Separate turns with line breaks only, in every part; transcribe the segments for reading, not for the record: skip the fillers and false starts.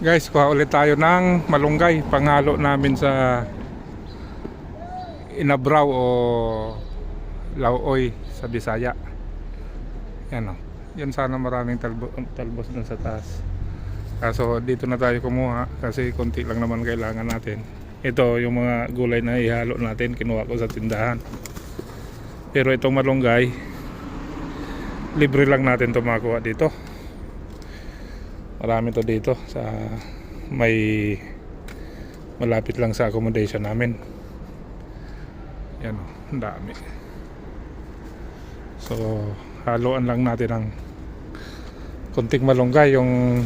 Guys, kuha ulit tayo ng malunggay. Panghalo namin sa inabraw o lauoy sa Bisaya. Yan o. Yan sana maraming talbos dun sa taas. Kaso dito na tayo kumuha kasi konti lang naman kailangan natin. Ito yung mga gulay na ihalo natin. Kinuha ko sa tindahan. Pero itong malunggay, libre lang natin ito makuha dito. Marami to dito sa may malapit lang sa accommodation namin. Yan o, ang dami. So haluan lang natin ng konting malunggay yung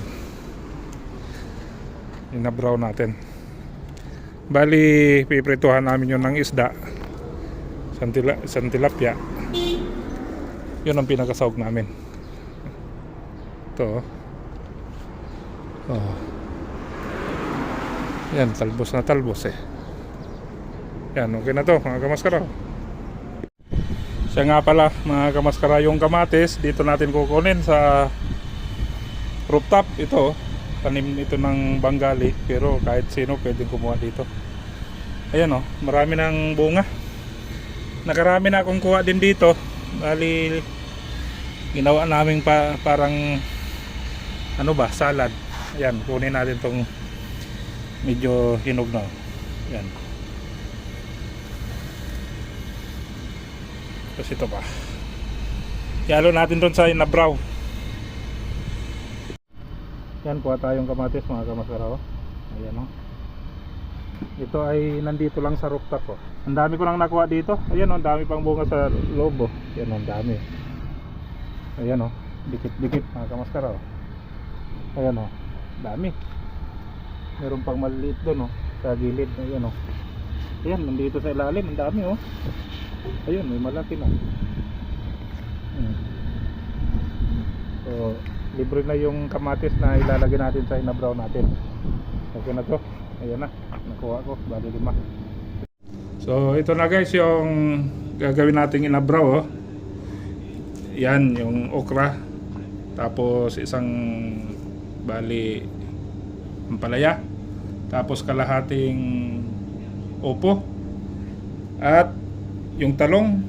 inabraw natin. Bali piprituhan namin yun ng isda, tilapia. Yun ang pinakasawag namin. Ito oh. Yan, talbos na talbos eh. Yan, okay na to mga kamaskara. Siya nga pala mga kamaskara, yung kamatis dito natin kukunin sa rooftop. Ito, tanim ito ng Bengali, pero kahit sino pwedeng kumuha dito. Ayan oh, marami ng bunga. Nakarami na akong kuha din dito. Bali ginawa namin parang ano ba, salad. Ayan, kunin natin tong medyo hinog na. Ayan. Tapos ito pa. Ihalo natin doon sa inabraw. Yan, kuha tayong kamatis mga kamaskara. Ayan o. Ito ay nandito lang sa rooftop. Ang dami ko lang nakuha dito. Ayan o, ang dami pang bunga sa loob. Ayan o, ang dami. Ayan o, dikit-dikit mga kamaskara. Ayan o, dami. Meron pang maliliit doon sa gilid. Ayan o. Ayan, nandito sa ilalim, ang dami o. Ayun, may malaki na. So, libre na yung kamatis na ilalagay natin sa inabraw natin. Okay na to. Ayan na, nakuha ko, bali 5. So, ito na guys yung gagawin nating inabraw Yan, yung okra. Tapos isang bali ampalaya, tapos kalahating opo, at yung talong.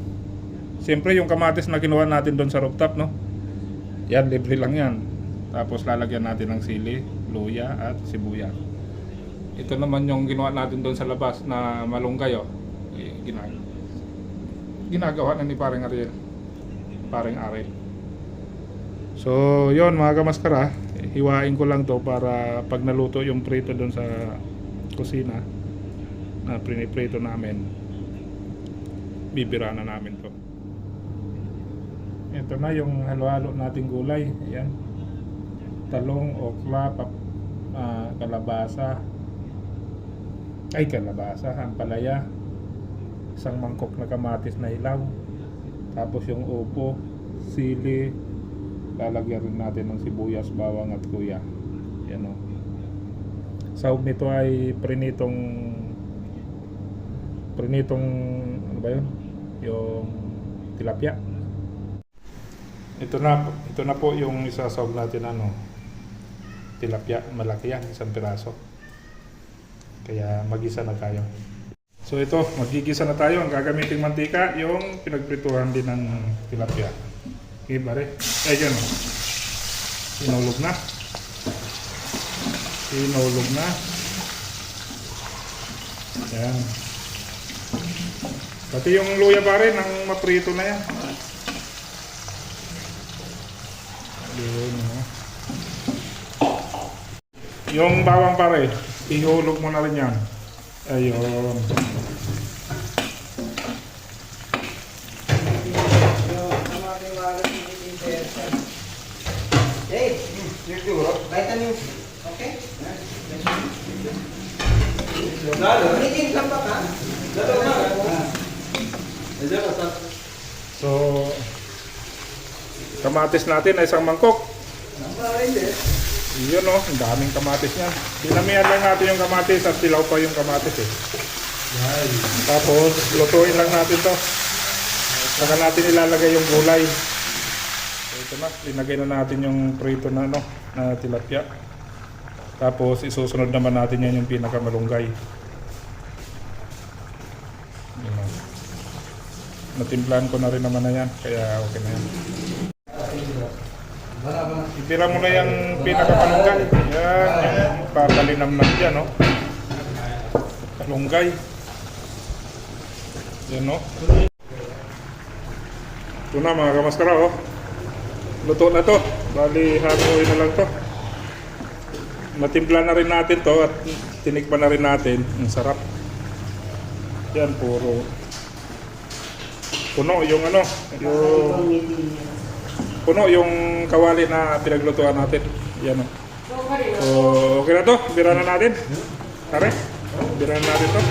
Siyempre yung kamatis na kinuha natin doon sa rooftop yan, libre lang yan. Tapos lalagyan natin ng sili, luya at sibuyas. Ito naman yung ginawa natin doon sa labas na malunggay ginagawa na ni Paring Ariel. So yon mga kamaskara, hiwain ko lang to para pag naluto yung prito doon sa kusina na priniprito namin, bibira na namin to. Ito na yung halo-halo nating gulay. Ayan, talong, okra, kalabasa, ampalaya, isang mangkok na kamatis na hilaw, tapos yung upo, sili, lalagyan rin natin ng sibuyas, bawang at luya. Yan o. Sahog nito ay prinitong ano ba yun? Yung tilapia. Ito na po yung isasahog natin tilapia, malaki yan, isang piraso. Kaya magisa na tayo. So ito, magigisa na tayo. Ang gagamiting mantika, yung pinagprituhan din ng tilapia. Okay, pare. Ayan o. Sinulog na. Ayan. Pati yung luya pare, nang maprito na yan. Yung bawang pare, ihulog mo na rin yan. Ayun. So, kamatis natin ay isang mangkok. Yun ang daming kamatis niyan. Dinamihan lang natin yung kamatis at silaw pa yung kamatis Tapos lutuin lang natin to. Saka natin ilalagay yung gulay. So, ito na, linagay na natin yung prito na na tilapia. Tapos isusunod naman natin yan yung pinakamalunggay. Yun o. Natimplahan ko na rin naman na yan, kaya okay na yan. Itira mo na yung pinakamalunggay. Yan, papalinamnam dyan, no? Malunggay. Yan, no? Ito na mga kamaskara, oh. Luto na to. Bali, hamuin na lang to. Matimpla na rin natin to at tinikman na rin natin. Ang sarap. Yan, puro puno yung ano, yung puno yung kawali na pinaglutuan natin. Yan o. So, okay na to. Bira na natin. Tara. Bira na natin to.